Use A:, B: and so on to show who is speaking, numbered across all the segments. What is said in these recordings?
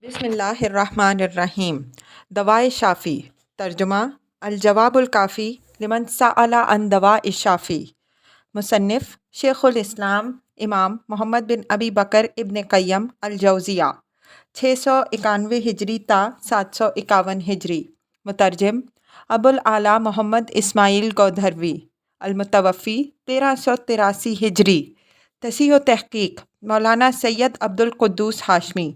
A: بسم اللہ الرحمن الرحیم۔ دوائے شافی۔ ترجمہ الجواب الکافی لمن سأل عن دواء الشافی۔ مصنف شیخ الاسلام امام محمد بن ابی بکر ابن قیم الجوزیہ 691 ہجری تا 751 ہجری۔ مترجم ابوالعلا محمد اسماعیل گودھروی المتوفی 1383 ہجری۔ تصحیح و تحقیق مولانا سید عبدالقدوس ہاشمی،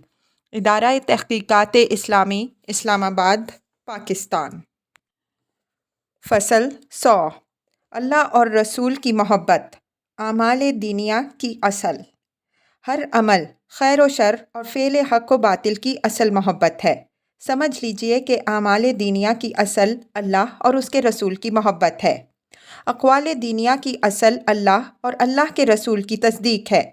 A: ادارہ تحقیقات اسلامی، اسلام آباد، پاکستان۔ فصل 100 اللہ اور رسول کی محبت، اعمال دینیہ کی اصل۔ ہر عمل، خیر و شر اور فعل حق و باطل کی اصل محبت ہے۔ سمجھ لیجئے کہ اعمال دینیہ کی اصل اللہ اور اس کے رسول کی محبت ہے۔ اقوال دینیہ کی اصل اللہ اور اللہ کے رسول کی تصدیق ہے۔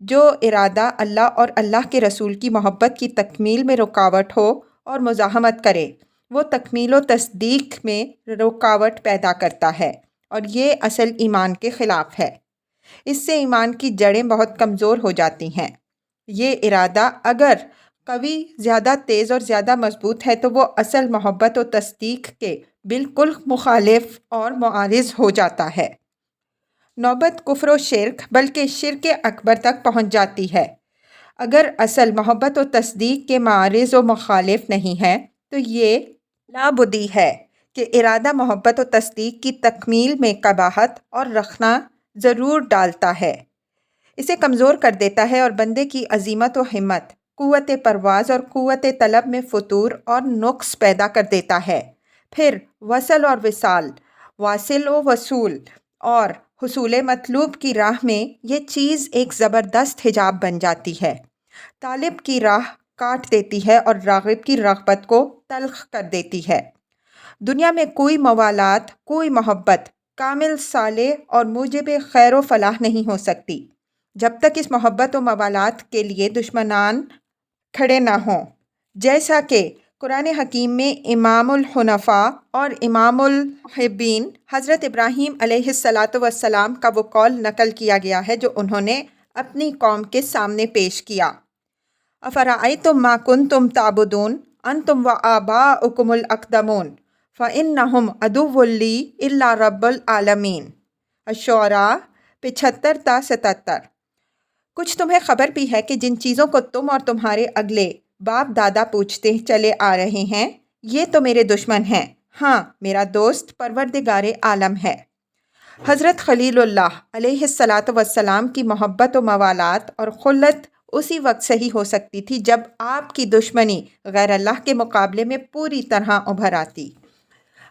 A: جو ارادہ اللہ اور اللہ کے رسول کی محبت کی تکمیل میں رکاوٹ ہو اور مزاحمت کرے، وہ تکمیل و تصدیق میں رکاوٹ پیدا کرتا ہے، اور یہ اصل ایمان کے خلاف ہے۔ اس سے ایمان کی جڑیں بہت کمزور ہو جاتی ہیں۔ یہ ارادہ اگر قوی، زیادہ تیز اور زیادہ مضبوط ہے تو وہ اصل محبت و تصدیق کے بالکل مخالف اور معارض ہو جاتا ہے۔ نوبت کفر و شرک بلکہ شرک اکبر تک پہنچ جاتی ہے۔ اگر اصل محبت و تصدیق کے معارض و مخالف نہیں ہے تو یہ لابدی ہے کہ ارادہ محبت و تصدیق کی تکمیل میں قباحت اور رخنہ ضرور ڈالتا ہے، اسے کمزور کر دیتا ہے اور بندے کی عزیمت و ہمت، قوت پرواز اور قوت طلب میں فتور اور نقص پیدا کر دیتا ہے۔ پھر وصل اور وصال، واصل و وصول اور حصول مطلوب کی راہ میں یہ چیز ایک زبردست حجاب بن جاتی ہے، طالب کی راہ کاٹ دیتی ہے اور راغب کی رغبت کو تلخ کر دیتی ہے۔ دنیا میں کوئی موالات، کوئی محبت کامل، صالح اور موجب خیر و فلاح نہیں ہو سکتی جب تک اس محبت و موالات کے لیے دشمنان کھڑے نہ ہوں۔ جیسا کہ قرآن حکیم میں امام الحنفاء اور امام المحبین حضرت ابراہیم علیہ السلام کا وہ قول نقل کیا گیا ہے جو انہوں نے اپنی قوم کے سامنے پیش کیا: افرأیتم ما کنتم تعبدون انتم وآباؤکم الاقدمون فإنہم عدو لی الا رب العالمین۔ الشعراء 75 تا 77۔ کچھ تمہیں خبر بھی ہے کہ جن چیزوں کو تم اور تمہارے اگلے باپ دادا پوجتے چلے آ رہے ہیں یہ تو میرے دشمن ہیں، ہاں میرا دوست پروردگار عالم ہے۔ حضرت خلیل اللہ علیہ السلام کی محبت و موالات اور خلت اسی وقت صحیح ہو سکتی تھی جب آپ کی دشمنی غیر اللہ کے مقابلے میں پوری طرح ابھر آتی۔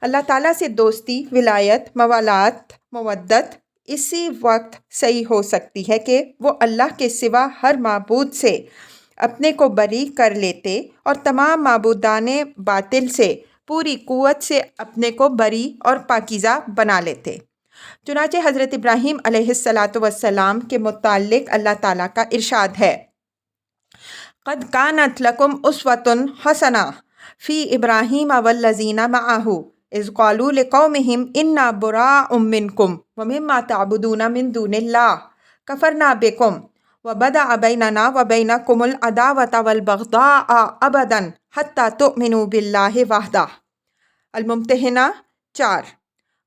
A: اللہ تعالیٰ سے دوستی، ولایت، موالات، مودت اسی وقت صحیح ہو سکتی ہے کہ وہ اللہ کے سوا ہر معبود سے اپنے کو بری کر لیتے اور تمام معبودان باطل سے پوری قوت سے اپنے کو بری اور پاکیزہ بنا لیتے۔ چنانچہ حضرت ابراہیم علیہ السلام کے متعلق اللہ تعالیٰ کا ارشاد ہے: قد کانت لکم اسوۃ حسنہ فی ابراہیم والذین معہ اذ قالوا لقومہم انا براء منکم ومما تعبدون من دون اللہ کفرنا بکم وبدأ بیننا وبینکم العداوۃ والبغضاء ابدا حتی تؤمنوا باللہ وحدہ۔ الممتحنہ 4۔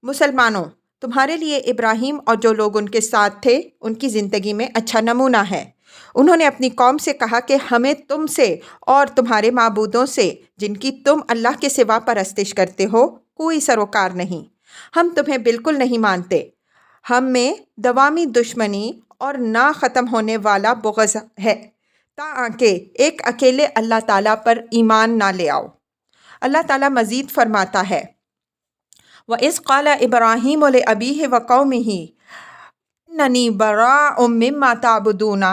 A: مسلمانوں، تمہارے لیے ابراہیم اور جو لوگ ان کے ساتھ تھے ان کی زندگی میں اچھا نمونہ ہے۔ انہوں نے اپنی قوم سے کہا کہ ہمیں تم سے اور تمہارے معبودوں سے جن کی تم اللہ کے سوا پرستش کرتے ہو کوئی سروکار نہیں، ہم تمہیں بالکل نہیں مانتے، ہم میں دوامی دشمنی اور نہ ختم ہونے والا بغض ہے تاکہ ایک اکیلے اللہ تعالیٰ پر ایمان نہ لے آؤ۔ اللہ تعالیٰ مزید فرماتا ہے: وَإِذْ قَالَ إِبْرَاهِيمُ لِأَبِيهِ وَقَوْمِهِ إِنَّنِي بَرَاءٌ مِّمَّا تَعْبُدُونَ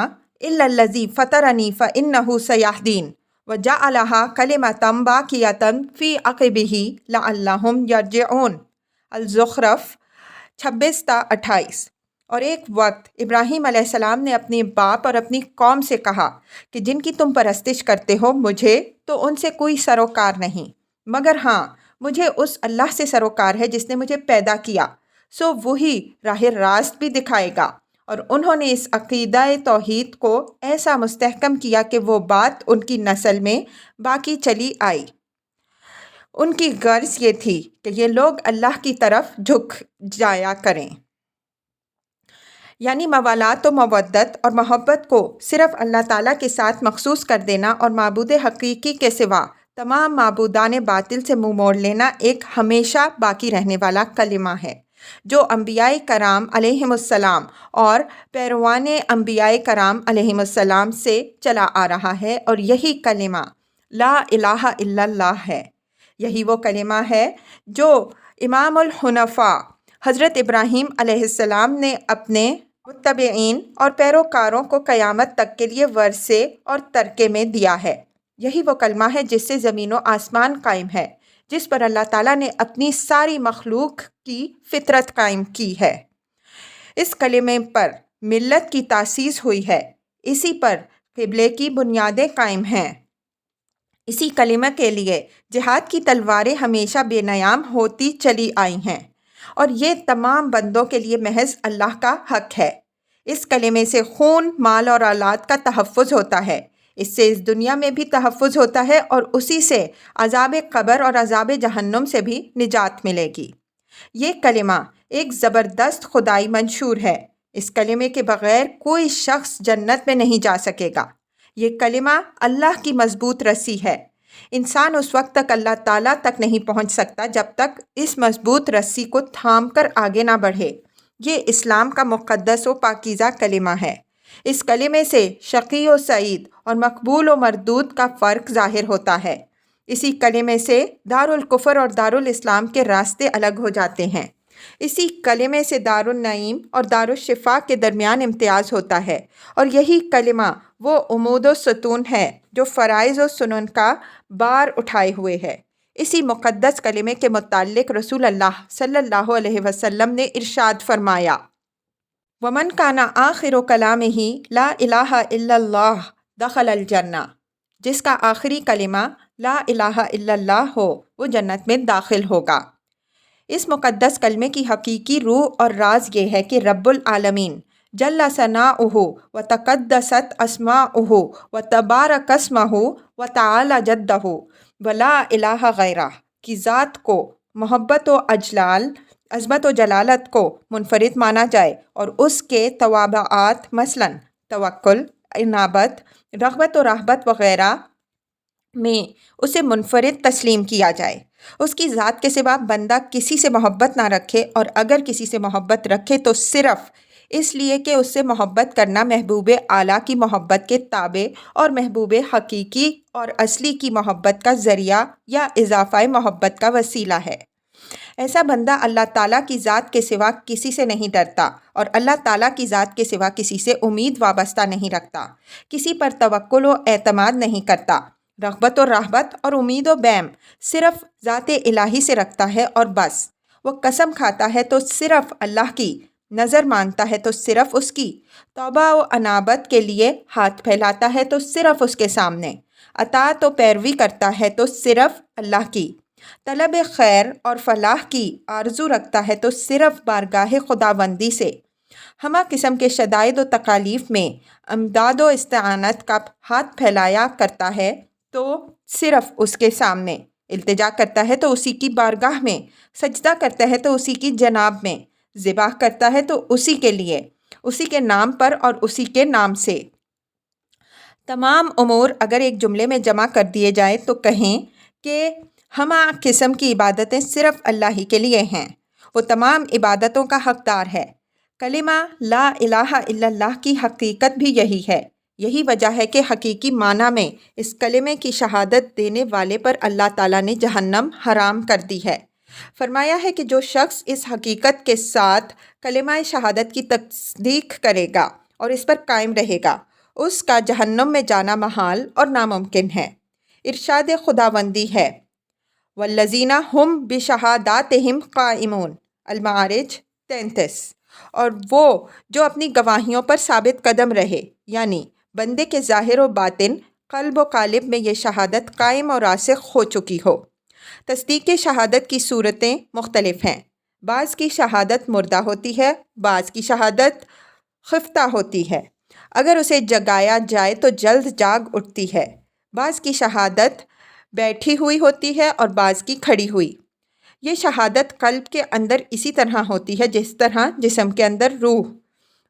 A: إِلَّا الَّذِي فَطَرَنِي فَإِنَّهُ سَيَهْدِينِ وَجَعَلَهَا كَلِمَةً بَاقِيَةً فِي عَقِبِهِ لَعَلَّهُمْ يَرْجِعُونَ۔ الزخرف 26 تا 28۔ اور ایک وقت ابراہیم علیہ السلام نے اپنے باپ اور اپنی قوم سے کہا کہ جن کی تم پرستش کرتے ہو مجھے تو ان سے کوئی سروکار نہیں، مگر ہاں مجھے اس اللہ سے سروکار ہے جس نے مجھے پیدا کیا، سو وہی راہ راست بھی دکھائے گا اور انہوں نے اس عقیدہ توحید کو ایسا مستحکم کیا کہ وہ بات ان کی نسل میں باقی چلی آئی۔ ان کی غرض یہ تھی کہ یہ لوگ اللہ کی طرف جھک جایا کریں، یعنی موالات و مودت اور محبت کو صرف اللہ تعالیٰ کے ساتھ مخصوص کر دینا اور معبود حقیقی کے سوا تمام معبودان باطل سے منہ موڑ لینا ایک ہمیشہ باقی رہنے والا کلمہ ہے، جو انبیاء کرام علیہم السلام اور پیروان انبیاء کرام علیہم السلام سے چلا آ رہا ہے، اور یہی کلمہ لا الہ الا اللہ ہے۔ یہی وہ کلمہ ہے جو امام الحنفاء حضرت ابراہیم علیہ السلام نے اپنے متبعین اور پیروکاروں کو قیامت تک کے لیے ورثے اور ترکے میں دیا ہے۔ یہی وہ کلمہ ہے جس سے زمین و آسمان قائم ہے، جس پر اللہ تعالیٰ نے اپنی ساری مخلوق کی فطرت قائم کی ہے۔ اس کلمے پر ملت کی تاسیس ہوئی ہے، اسی پر قبلے کی بنیادیں قائم ہیں۔ اسی کلمہ کے لیے جہاد کی تلواریں ہمیشہ بے نیام ہوتی چلی آئی ہیں، اور یہ تمام بندوں کے لیے محض اللہ کا حق ہے۔ اس کلمے سے خون، مال اور اولاد کا تحفظ ہوتا ہے، اس سے اس دنیا میں بھی تحفظ ہوتا ہے، اور اسی سے عذاب قبر اور عذاب جہنم سے بھی نجات ملے گی۔ یہ کلمہ ایک زبردست خدائی منشور ہے۔ اس کلمے کے بغیر کوئی شخص جنت میں نہیں جا سکے گا۔ یہ کلمہ اللہ کی مضبوط رسی ہے۔ انسان اس وقت تک اللہ تعالیٰ تک نہیں پہنچ سکتا جب تک اس مضبوط رسی کو تھام کر آگے نہ بڑھے۔ یہ اسلام کا مقدس و پاکیزہ کلمہ ہے۔ اس کلمے سے شقی و سعید اور مقبول و مردود کا فرق ظاہر ہوتا ہے۔ اسی کلمے سے دارالکفر اور دارالاسلام کے راستے الگ ہو جاتے ہیں۔ اسی کلمے سے دارالنعیم اور دارالشفا کے درمیان امتیاز ہوتا ہے، اور یہی کلمہ وہ عمود و ستون ہے جو فرائض و سنن کا بار اٹھائے ہوئے ہے۔ اسی مقدس کلمے کے متعلق رسول اللہ صلی اللہ علیہ وسلم نے ارشاد فرمایا، وَمَنْ كَانَ آخِرُ كَلَامِهِ لَا إِلَٰهَ إِلَّا اللَّهُ دَخَلَ الْجَنَّةَ، جس کا آخری کلمہ لا الہ الا اللہ ہو وہ جنت میں داخل ہوگا۔ اس مقدس کلمے کی حقیقی روح اور راز یہ ہے کہ رب العالمین جل ثناؤہ و تقدست اسماؤہ و تبارک اسمہ و تعالی جدہ و لا الہ غیرہ کی ذات کو محبت و اجلال، عظمت و جلالت کو منفرد مانا جائے، اور اس کے توابعات مثلاً توکل، انابت، رغبت و رہبت وغیرہ میں اسے منفرد تسلیم کیا جائے۔ اس کی ذات کے سوا بندہ کسی سے محبت نہ رکھے، اور اگر کسی سے محبت رکھے تو صرف اس لیے کہ اس سے محبت کرنا محبوب اعلیٰ کی محبت کے تابع اور محبوب حقیقی اور اصلی کی محبت کا ذریعہ یا اضافہ محبت کا وسیلہ ہے۔ ایسا بندہ اللہ تعالیٰ کی ذات کے سوا کسی سے نہیں ڈرتا، اور اللہ تعالیٰ کی ذات کے سوا کسی سے امید وابستہ نہیں رکھتا، کسی پر توکل و اعتماد نہیں کرتا، رغبت و رہبت اور امید و بیم صرف ذات الہی سے رکھتا ہے، اور بس وہ قسم کھاتا ہے تو صرف اللہ کی، نظر مانگتا ہے تو صرف اس کی، توبہ و انابت کے لیے ہاتھ پھیلاتا ہے تو صرف اس کے سامنے، اطاعت و پیروی کرتا ہے تو صرف اللہ کی، طلب خیر اور فلاح کی آرزو رکھتا ہے تو صرف بارگاہ خداوندی سے، ہمہ قسم کے شدائد و تکالیف میں امداد و استعانت کا ہاتھ پھیلایا کرتا ہے تو صرف اس کے سامنے، التجا کرتا ہے تو اسی کی بارگاہ میں، سجدہ کرتا ہے تو اسی کی جناب میں، ذبح کرتا ہے تو اسی کے لیے، اسی کے نام پر اور اسی کے نام سے۔ تمام امور اگر ایک جملے میں جمع کر دیے جائیں تو کہیں کہ ہمہ قسم کی عبادتیں صرف اللہ ہی کے لیے ہیں، وہ تمام عبادتوں کا حقدار ہے۔ کلمہ لا الہ الا اللہ کی حقیقت بھی یہی ہے۔ یہی وجہ ہے کہ حقیقی معنی میں اس کلمے کی شہادت دینے والے پر اللہ تعالیٰ نے جہنم حرام کر دی ہے۔ فرمایا ہے کہ جو شخص اس حقیقت کے ساتھ کلمہ شہادت کی تصدیق کرے گا اور اس پر قائم رہے گا، اس کا جہنم میں جانا محال اور ناممکن ہے۔ ارشاد خداوندی ہے، والذین ہم بشہاداتہم قائمون، المعارج 33، اور وہ جو اپنی گواہیوں پر ثابت قدم رہے، یعنی بندے کے ظاہر و باطن، قلب و قالب میں یہ شہادت قائم اور راسخ ہو چکی ہو۔ تصدیق شہادت کی صورتیں مختلف ہیں۔ بعض کی شہادت مردہ ہوتی ہے، بعض کی شہادت خفتہ ہوتی ہے، اگر اسے جگایا جائے تو جلد جاگ اٹھتی ہے۔ بعض کی شہادت بیٹھی ہوئی ہوتی ہے اور بعض کی کھڑی ہوئی۔ یہ شہادت قلب کے اندر اسی طرح ہوتی ہے جس طرح جسم کے اندر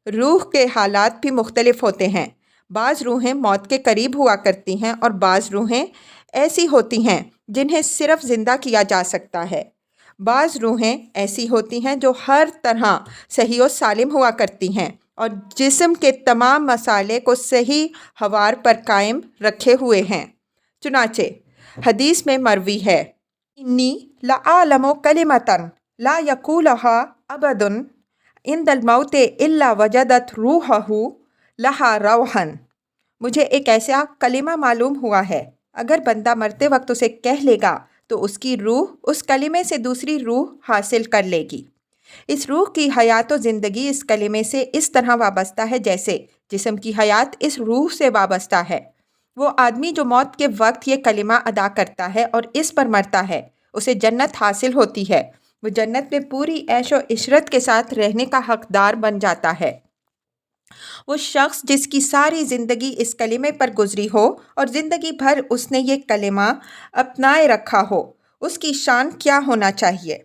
A: روح کے حالات بھی مختلف ہوتے ہیں۔ بعض روحیں موت کے قریب ہوا کرتی ہیں اور بعض روحیں ایسی ہوتی ہیں جنہیں صرف زندہ کیا جا سکتا ہے۔ بعض روحیں ایسی ہوتی ہیں جو ہر طرح صحیح و سالم ہوا کرتی ہیں اور جسم کے تمام مسالے کو صحیح حوار پر قائم رکھے ہوئے ہیں۔ چنانچہ حدیث میں مروی ہے، انی لأعلم کلمۃ لا یقولها عبد عند الموت الا وجدت روحہ لہا روحا۔ مجھے ایک ایسا کلمہ معلوم ہوا ہے، اگر بندہ مرتے وقت اسے کہہ لے گا تو اس کی روح اس کلمے سے دوسری روح حاصل کر لے گی۔ اس روح کی حیات و زندگی اس کلمے سے اس طرح وابستہ ہے جیسے جسم کی حیات اس روح سے وابستہ ہے۔ وہ آدمی جو موت کے وقت یہ کلمہ ادا کرتا ہے اور اس پر مرتا ہے، اسے جنت حاصل ہوتی ہے۔ وہ جنت میں پوری عیش و عشرت کے ساتھ رہنے کا حقدار بن جاتا ہے۔ وہ شخص جس کی ساری زندگی اس کلمے پر گزری ہو اور زندگی بھر اس نے یہ کلمہ اپنائے رکھا ہو، اس کی شان کیا ہونا چاہیے؟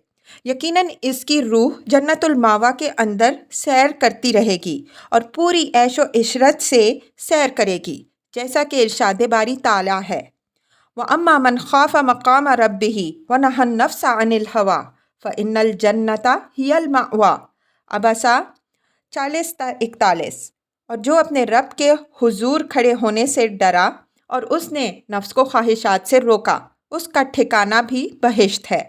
A: یقیناً اس کی روح جنت الماوا کے اندر سیر کرتی رہے گی اور پوری عیش و عشرت سے سیر کرے گی، جیسا کہ ارشاد باری تعالیٰ ہے، وَأَمَّا مَنْ خَافَ مَقَامَ رَبِّهِ وَنَهَى النَّفْسَ عَنِ الْهَوَىٰ فَإِنَّ الْجَنَّةَ هِيَ الْمَأْوَىٰ۔ عبسہ 40 تا 41۔ اور جو اپنے رب کے حضور کھڑے ہونے سے ڈرا اور اس نے نفس کو خواہشات سے روکا، اس کا ٹھکانہ بھی بہشت ہے۔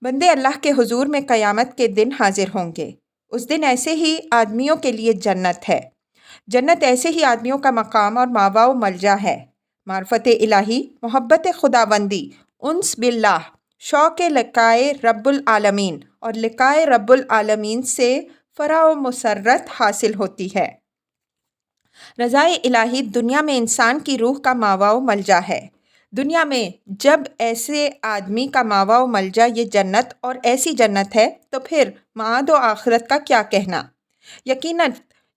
A: بندے اللہ کے حضور میں قیامت کے دن حاضر ہوں گے۔ اس دن ایسے ہی آدمیوں کے لیے جنت ہے۔ جنت ایسے ہی آدمیوں کا مقام اور ماوا و ملجا ہے۔ معرفت الہی، محبت خداوندی، انس باللہ، شوق لقائے رب العالمین اور لقائے رب العالمین سے فرح و مسرت حاصل ہوتی ہے۔ رضائے الہی دنیا میں انسان کی روح کا ماوا و ملجا ہے۔ دنیا میں جب ایسے آدمی کا ماوا و ملجا یہ جنت اور ایسی جنت ہے تو پھر معاد و آخرت کا کیا کہنا؟ یقیناً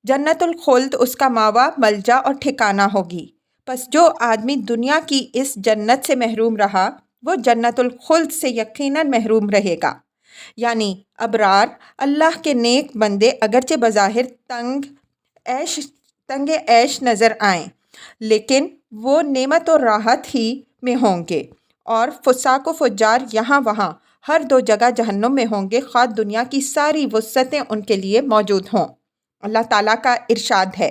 A: جنت الخلد اس کا ماوا ملجا اور ٹھکانہ ہوگی۔ پس جو آدمی دنیا کی اس جنت سے محروم رہا وہ جنت الخلد سے یقیناً محروم رہے گا۔ یعنی ابرار اللہ کے نیک بندے اگرچہ بظاہر تنگ عیش نظر آئیں لیکن وہ نعمت و راحت ہی میں ہوں گے، اور فساق و فجار یہاں وہاں ہر دو جگہ جہنم میں ہوں گے، خواہ دنیا کی ساری وسعتیں ان کے لیے موجود ہوں۔ اللہ تعالیٰ کا ارشاد ہے،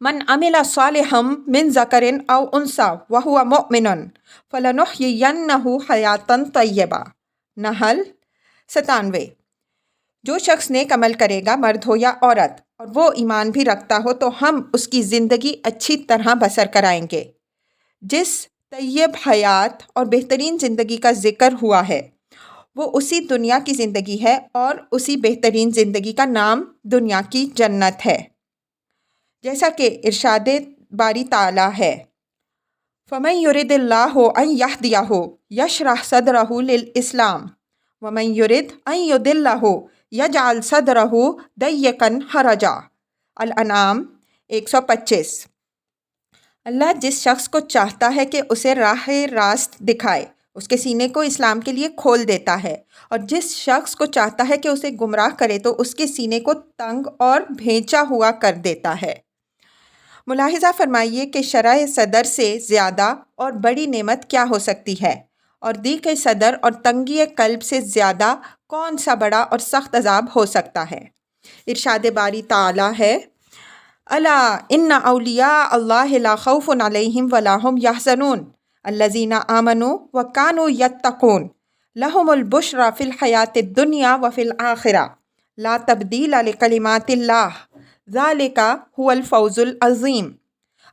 A: من عمل صالحا من ذکر او انثی وہو مؤمن فلنحیینہ حیاتا طیبہ۔ نحل 97۔ جو شخص نیک عمل کرے گا، مرد ہو یا عورت، اور وہ ایمان بھی رکھتا ہو تو ہم اس کی زندگی اچھی طرح بسر کرائیں گے۔ جس طیب حیات اور بہترین زندگی کا ذکر ہوا ہے وہ اسی دنیا کی زندگی ہے اور اسی بہترین زندگی کا نام دنیا کی جنت ہے، جیسا کہ ارشاد باری تعالیٰ ہے، فَمَن يُرِدِ اللَّهُ أَن يَهْدِيَهُ يَشْرَحْ صَدْرَهُ لِلْإِسْلَامِ وَمَن يُرِدْ أَن يُضِلَّهُ يَجْعَلْ صَدْرَهُ ضَيِّقًا حَرَجًا۔ الانعام 125۔ اللہ جس شخص کو چاہتا ہے کہ اسے راہ راست دکھائے، اس کے سینے کو اسلام کے لیے کھول دیتا ہے، اور جس شخص کو چاہتا ہے کہ اسے گمراہ کرے تو اس کے سینے کو تنگ اور بھینچا ہوا کر دیتا ہے۔ ملاحظہ فرمائیے کہ شرح صدر سے زیادہ اور بڑی نعمت کیا ہو سکتی ہے، اور ضیق صدر اور تنگی قلب سے زیادہ کون سا بڑا اور سخت عذاب ہو سکتا ہے؟ ارشاد باری تعالیٰ ہے، الا ان اولیاء اللہ لا خوف علیہم ولا هم یحزنون الذین آمنوا وکانوا یتقون لهم البشری فی الحیاۃ الدنیا وفی الآخرہ لا تبدیل لکلمات اللہ ذالک هو الفوز العظیم۔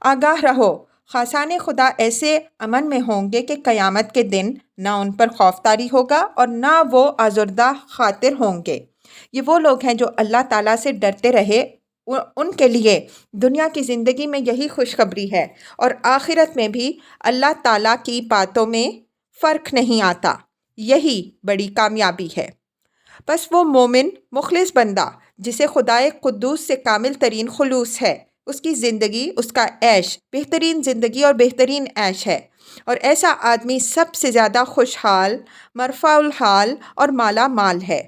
A: آگاہ رہو، خاصان خدا ایسے امن میں ہوں گے کہ قیامت کے دن نہ ان پر خوف طاری ہوگا اور نہ وہ آزردہ خاطر ہوں گے۔ یہ وہ لوگ ہیں جو اللہ تعالیٰ سے ڈرتے رہے، ان کے لیے دنیا کی زندگی میں یہی خوشخبری ہے اور آخرت میں بھی اللہ تعالیٰ کی باتوں میں فرق نہیں آتا، یہی بڑی کامیابی ہے۔ بس وہ مومن مخلص بندہ جسے خدائے قدوس سے کامل ترین خلوص ہے، اس کی زندگی، اس کا عیش بہترین زندگی اور بہترین عیش ہے، اور ایسا آدمی سب سے زیادہ خوشحال، مرفوع الحال اور مالا مال ہے۔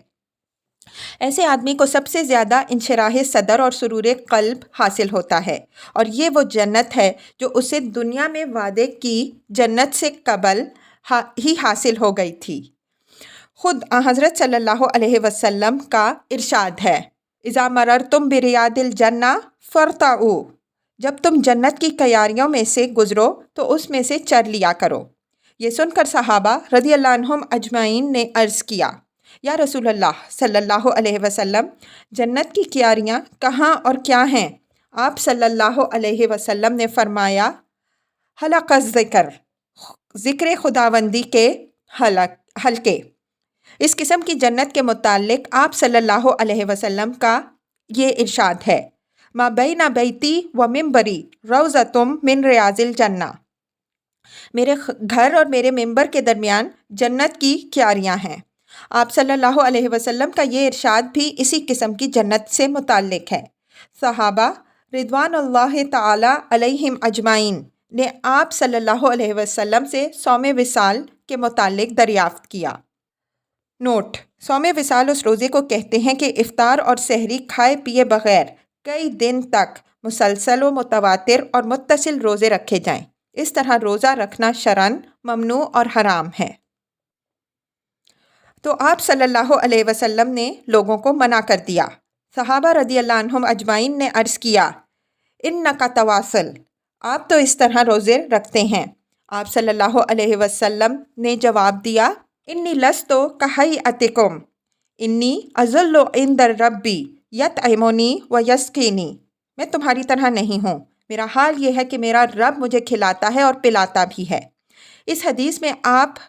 A: ایسے آدمی کو سب سے زیادہ انشراح صدر اور سرور قلب حاصل ہوتا ہے، اور یہ وہ جنت ہے جو اسے دنیا میں وعدے کی جنت سے قبل ہی حاصل ہو گئی تھی۔ خود حضرت صلی اللہ علیہ وسلم کا ارشاد ہے، اذا مررتم بریاض الجنہ فارتعوا، جب تم جنت کی کیاریوں میں سے گزرو تو اس میں سے چر لیا کرو۔ یہ سن کر صحابہ رضی اللہ عنہم اجمعین نے عرض کیا، یا رسول اللہ صلی اللہ علیہ وسلم، جنت کی کیاریاں کہاں اور کیا ہیں؟ آپ صلی اللہ علیہ وسلم نے فرمایا، حلق الذکر، ذکر خداوندی کے حلقے۔ اس قسم کی جنت کے متعلق آپ صلی اللہ علیہ وسلم کا یہ ارشاد ہے، ما بین بیتی و منبری روضۃ من ریاض الجنہ، میرے گھر اور میرے ممبر کے درمیان جنت کی کیاریاں ہیں۔ آپ صلی اللہ علیہ وسلم کا یہ ارشاد بھی اسی قسم کی جنت سے متعلق ہے۔ صحابہ رضوان اللہ تعالی علیہم اجمعین نے آپ صلی اللہ علیہ وسلم سے صوم وصال کے متعلق دریافت کیا۔ نوٹ: صوم وصال اس روزے کو کہتے ہیں کہ افطار اور سحری کھائے پیے بغیر کئی دن تک مسلسل و متواتر اور متصل روزے رکھے جائیں۔ اس طرح روزہ رکھنا شرعاً ممنوع اور حرام ہے۔ تو آپ صلی اللہ علیہ وسلم نے لوگوں کو منع کر دیا۔ صحابہ رضی اللہ عنہم اجمعین نے عرض کیا، انک تواصل، آپ تو اس طرح روزے رکھتے ہیں۔ آپ صلی اللہ علیہ وسلم نے جواب دیا، انی لست کہیئتکم، انی اذل عند ربی یطعمنی و یسقینی، میں تمہاری طرح نہیں ہوں، میرا حال یہ ہے کہ میرا رب مجھے کھلاتا ہے اور پلاتا بھی ہے۔ اس حدیث میں آپ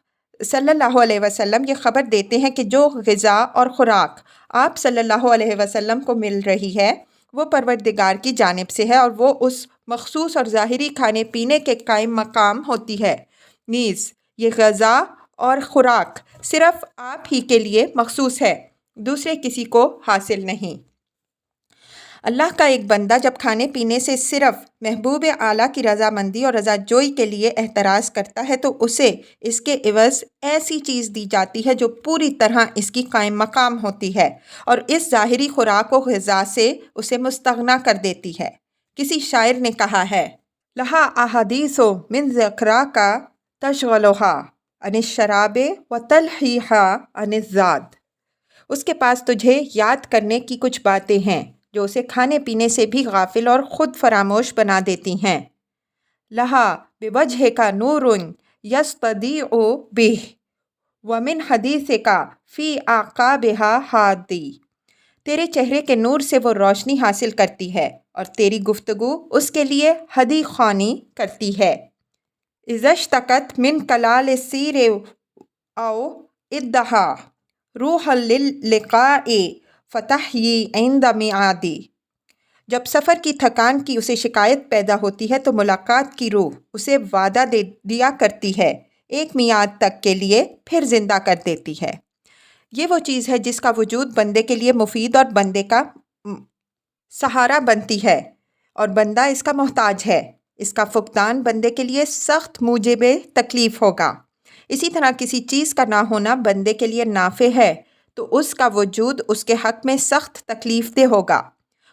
A: صلی اللہ علیہ وسلم یہ خبر دیتے ہیں کہ جو غذا اور خوراک آپ صلی اللہ علیہ وسلم کو مل رہی ہے وہ پروردگار کی جانب سے ہے، اور وہ اس مخصوص اور ظاہری کھانے پینے کے قائم مقام ہوتی ہے۔ نیز یہ غذا اور خوراک صرف آپ ہی کے لیے مخصوص ہے، دوسرے کسی کو حاصل نہیں۔ اللہ کا ایک بندہ جب کھانے پینے سے صرف محبوب اعلیٰ کی رضامندی اور رضا جوئی کے لیے احتراز کرتا ہے تو اسے اس کے عوض ایسی چیز دی جاتی ہے جو پوری طرح اس کی قائم مقام ہوتی ہے اور اس ظاہری خوراک و غذا سے اسے مستغنی کر دیتی ہے۔ کسی شاعر نے کہا ہے، لہا احادیث من ذکراک تشغلھا عن الشراب وتلہیھا عن الزاد، اس کے پاس تجھے یاد کرنے کی کچھ باتیں ہیں جو اسے کھانے پینے سے بھی غافل اور خود فراموش بنا دیتی ہیں۔ لہا بوجہک نور یستضیء بہ ومن حدیثک فی اعقابھا ہادی، تیرے چہرے کے نور سے وہ روشنی حاصل کرتی ہے اور تیری گفتگو اس کے لیے ہدی خوانی کرتی ہے۔ اذا اشتقت من کلال السیر او ادھا روحا للقاء فتحیی عند میعادی، جب سفر کی تھکان کی اسے شکایت پیدا ہوتی ہے تو ملاقات کی روح اسے وعدہ دے دیا کرتی ہے، ایک میعاد تک کے لیے پھر زندہ کر دیتی ہے۔ یہ وہ چیز ہے جس کا وجود بندے کے لیے مفید اور بندے کا سہارا بنتی ہے، اور بندہ اس کا محتاج ہے۔ اس کا فقدان بندے کے لیے سخت موجب تکلیف ہوگا۔ اسی طرح کسی چیز کا نہ ہونا بندے کے لیے نافع ہے تو اس کا وجود اس کے حق میں سخت تکلیف دہ ہوگا۔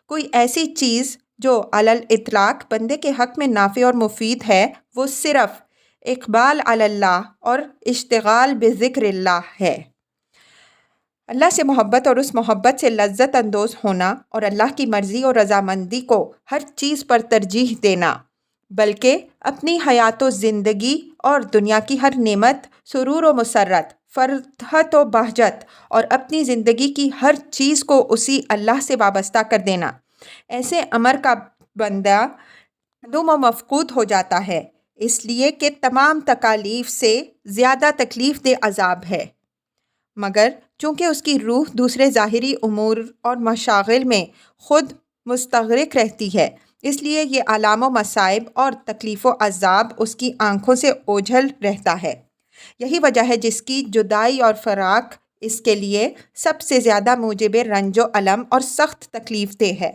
A: کوئی ایسی چیز جو علی الاطلاق بندے کے حق میں نافع اور مفید ہے وہ صرف اقبال علی اللہ اور اشتغال بذکر اللہ ہے۔ اللہ سے محبت اور اس محبت سے لذت اندوز ہونا اور اللہ کی مرضی اور رضامندی کو ہر چیز پر ترجیح دینا، بلکہ اپنی حیات و زندگی اور دنیا کی ہر نعمت، سرور و مسرت، فرحت و بہجت اور اپنی زندگی کی ہر چیز کو اسی اللہ سے وابستہ کر دینا، ایسے امر کا بندہ معدوم و مفقود ہو جاتا ہے، اس لیے کہ تمام تکالیف سے زیادہ تکلیف دہ عذاب ہے۔ مگر چونکہ اس کی روح دوسرے ظاہری امور اور مشاغل میں خود مستغرق رہتی ہے، اس لیے یہ آلام و مصائب اور تکلیف و عذاب اس کی آنکھوں سے اوجھل رہتا ہے۔ یہی وجہ ہے جس کی جدائی اور فراق اس کے لیے سب سے زیادہ موجب رنج و الم اور سخت تکلیف دہ ہے،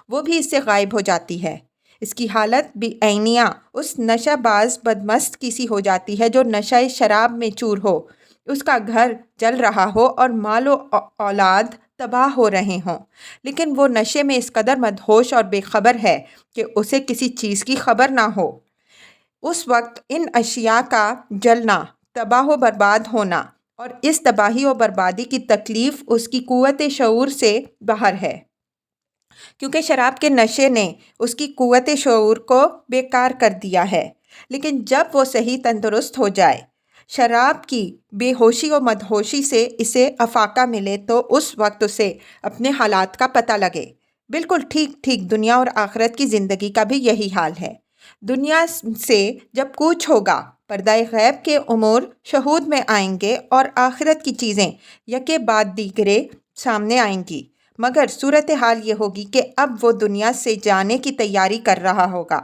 A: وہ بھی اس سے غائب ہو جاتی ہے۔ اس کی حالت بھی عینیہ اس نشہ باز بدمست کی سی ہو جاتی ہے جو نشہ شراب میں چور ہو، اس کا گھر جل رہا ہو اور مال و اولاد تباہ ہو رہے ہوں، لیکن وہ نشے میں اس قدر مدہوش اور بے خبر ہے کہ اسے کسی چیز کی خبر نہ ہو۔ اس وقت ان اشیاء کا جلنا، تباہ و برباد ہونا اور اس تباہی و بربادی کی تکلیف اس کی قوت شعور سے باہر ہے، کیونکہ شراب کے نشے نے اس کی قوت شعور کو بیکار کر دیا ہے۔ لیکن جب وہ صحیح تندرست ہو جائے، شراب کی بے ہوشی و مدہوشی سے اسے افاقہ ملے، تو اس وقت اسے اپنے حالات کا پتہ لگے۔ بالکل ٹھیک دنیا اور آخرت کی زندگی کا بھی یہی حال ہے۔ دنیا سے جب کوچ ہوگا، پردہ غیب کے امور شہود میں آئیں گے اور آخرت کی چیزیں یکے بعد دیگرے سامنے آئیں گی، مگر صورتحال یہ ہوگی کہ اب وہ دنیا سے جانے کی تیاری کر رہا ہوگا،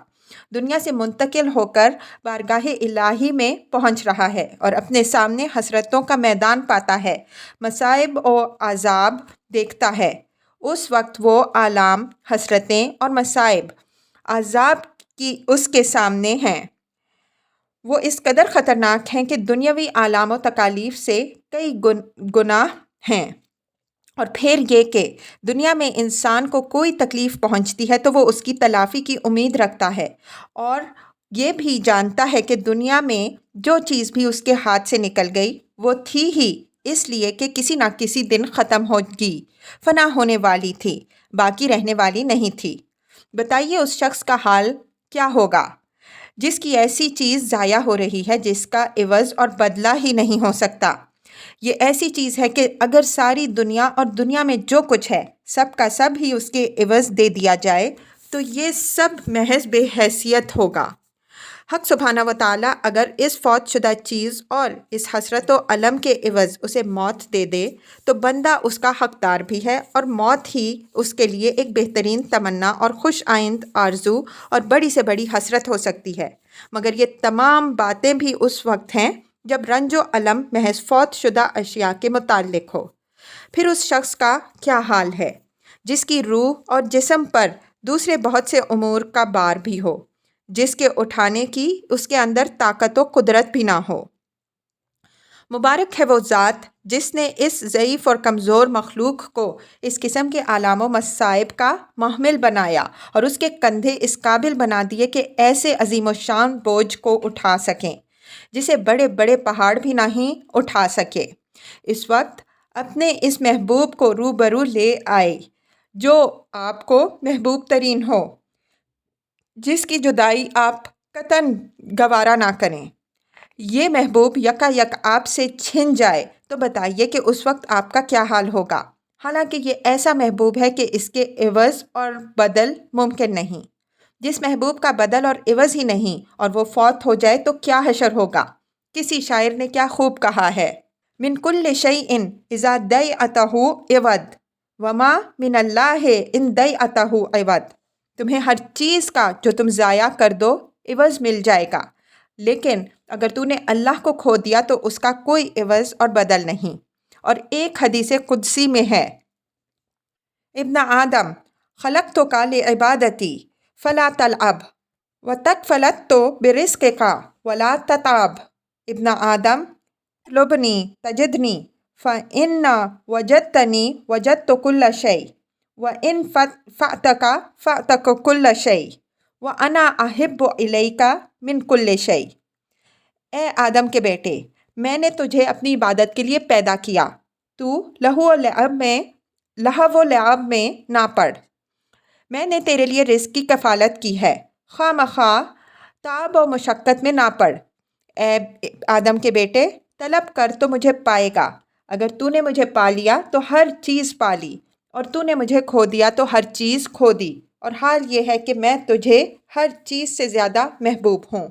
A: دنیا سے منتقل ہو کر بارگاہ الہی میں پہنچ رہا ہے اور اپنے سامنے حسرتوں کا میدان پاتا ہے، مصائب و عذاب دیکھتا ہے۔ اس وقت وہ آلام، حسرتیں اور مصائب، عذاب کی اس کے سامنے ہیں۔ وہ اس قدر خطرناک ہیں کہ دنیاوی آلام و تکالیف سے کئی گنا ہیں۔ اور پھر یہ کہ دنیا میں انسان کو کوئی تکلیف پہنچتی ہے تو وہ اس کی تلافی کی امید رکھتا ہے، اور یہ بھی جانتا ہے کہ دنیا میں جو چیز بھی اس کے ہاتھ سے نکل گئی وہ تھی ہی اس لیے کہ کسی نہ کسی دن ختم ہوگی، فنا ہونے والی تھی، باقی رہنے والی نہیں تھی۔ بتائیے اس شخص کا حال کیا ہوگا جس کی ایسی چیز ضائع ہو رہی ہے جس کا عوض اور بدلہ ہی نہیں ہو سکتا۔ یہ ایسی چیز ہے کہ اگر ساری دنیا اور دنیا میں جو کچھ ہے سب کا سب ہی اس کے عوض دے دیا جائے تو یہ سب محض بے حیثیت ہوگا۔ حق سبحانہ و تعالیٰ اگر اس فوت شدہ چیز اور اس حسرت و الم کے عوض اسے موت دے دے تو بندہ اس کا حقدار بھی ہے، اور موت ہی اس کے لیے ایک بہترین تمنا اور خوش آئند آرزو اور بڑی سے بڑی حسرت ہو سکتی ہے، مگر یہ تمام باتیں بھی اس وقت ہیں جب رنج و الم محض فوت شدہ اشیاء کے متعلق ہو۔ پھر اس شخص کا کیا حال ہے جس کی روح اور جسم پر دوسرے بہت سے امور کا بار بھی ہو، جس کے اٹھانے کی اس کے اندر طاقت و قدرت بھی نہ ہو۔ مبارک ہے وہ ذات جس نے اس ضعیف اور کمزور مخلوق کو اس قسم کے آلام و مصائب کا محمل بنایا اور اس کے کندھے اس قابل بنا دیے کہ ایسے عظیم و شان بوجھ کو اٹھا سکیں جسے بڑے بڑے پہاڑ بھی نہیں اٹھا سکے۔ اس وقت اپنے اس محبوب کو روبرو لے آئے جو آپ کو محبوب ترین ہو، جس کی جدائی آپ قطعاً گوارا نہ کریں۔ یہ محبوب یکا یک آپ سے چھن جائے تو بتائیے کہ اس وقت آپ کا کیا حال ہوگا، حالانکہ یہ ایسا محبوب ہے کہ اس کے عوض اور بدل ممکن نہیں۔ جس محبوب کا بدل اور عوض ہی نہیں اور وہ فوت ہو جائے تو کیا حشر ہوگا۔ کسی شاعر نے کیا خوب کہا ہے، من کل شیء اذا ضیعتہ عوض وما من اللہ ان ضیعتہ عوض۔ تمہیں ہر چیز کا جو تم ضائع کر دو عوض مل جائے گا، لیکن اگر تو نے اللہ کو کھو دیا تو اس کا کوئی عوض اور بدل نہیں۔ اور ایک حدیث قدسی میں ہے، ابن آدم خلقتک لعبادتی فلا تلعب وتکفلت برزقک ولا تتعب۔ ابن آدم اطلبنی تجدنی فإن وجدتنی وجدت كل شيء وإن فأتك فأتك كل شيء وأنا أحب إليك من كل شيء۔ اے آدم کے بیٹے، میں نے تجھے اپنی عبادت کے لیے پیدا کیا، تو لہو و لعب میں نہ پڑ۔ میں نے تیرے لیے رزق کی کفالت کی ہے، خواہ مخواہ تعب و مشقت میں نہ پڑ۔ اے آدم کے بیٹے، طلب کر تو مجھے پائے گا، اگر تو نے مجھے پا لیا تو ہر چیز پا لی، اور تو نے مجھے کھو دیا تو ہر چیز کھو دی، اور حال یہ ہے کہ میں تجھے ہر چیز سے زیادہ محبوب ہوں۔